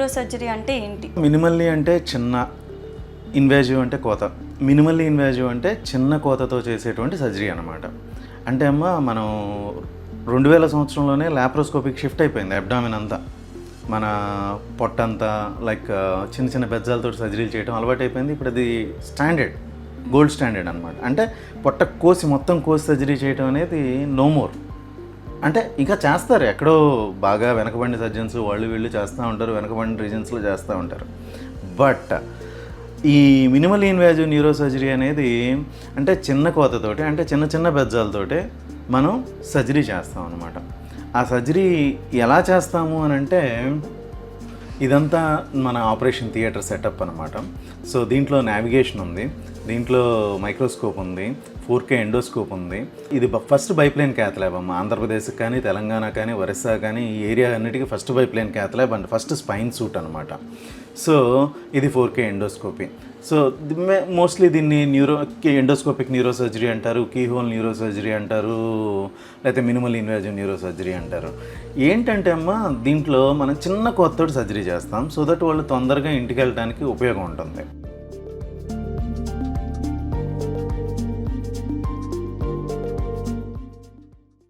Neuro surgery అంటే ఏంటి? Minimally అంటే చిన్న, ఇన్వేజివ్ అంటే కోత. మినిమల్లీ ఇన్వేజివ్ అంటే చిన్న కోతతో చేసేటువంటి సర్జరీ అనమాట. అంటే అమ్మ మనం 2000 సంవత్సరంలోనే ల్యాప్రోస్కోపిక్ షిఫ్ట్ అయిపోయింది అబ్డామిన్ అంతా. మన పొట్టంతా లైక్ చిన్న చిన్న బెజ్జాలతో సర్జరీలు చేయడం అలవాటు అయిపోయింది. ఇప్పుడు అది స్టాండర్డ్, గోల్డ్ స్టాండర్డ్ అనమాట. అంటే పొట్ట కోసి మొత్తం కోసి సర్జరీ చేయడం అనేది నో మోర్. అంటే ఇంకా చేస్తారు, ఎక్కడో బాగా వెనకబడిన సర్జన్స్ వాళ్ళు వీళ్ళు చేస్తూ ఉంటారు, వెనకబడిన రీజన్స్లో చేస్తూ ఉంటారు. బట్ ఈ మినిమల్ ఇన్వేజివ్ న్యూరో సర్జరీ అనేది అంటే చిన్న కోతతోటి, అంటే చిన్న చిన్న బెజ్జాలతోటి మనం సర్జరీ చేస్తాం అనమాట. ఆ సర్జరీ ఎలా చేస్తాము అని అంటే ఇదంతా మన ఆపరేషన్ థియేటర్ సెటప్ అనమాట. సో దీంట్లో నావిగేషన్ ఉంది, దీంట్లో మైక్రోస్కోప్ ఉంది, 4K ఎండోస్కోప్ ఉంది. ఇది ఫస్ట్ బైప్లేన్ క్యాత్ ల్యాబ్ అమ్మ. ఆంధ్రప్రదేశ్కి కానీ, తెలంగాణ కానీ, ఒరిస్సా కానీ ఈ ఏరియా అన్నిటికీ first biplane cath lab and first spine suit అనమాట. సో ఇది 4K ఎండోస్కోపీ. సో మోస్ట్లీ దీన్ని ఎండోస్కోపిక్ న్యూరో సర్జరీ అంటారు, కీహోల్ న్యూరో సర్జరీ అంటారు, లేకపోతే మినిమల్ ఇన్వేజివ్ న్యూరో సర్జరీ అంటారు. ఏంటంటే అమ్మ దీంట్లో మనం చిన్న కొత్తోటి సర్జరీ చేస్తాం సో దట్ వాళ్ళు తొందరగా ఇంటికి వెళ్ళడానికి ఉపయోగం ఉంటుంది.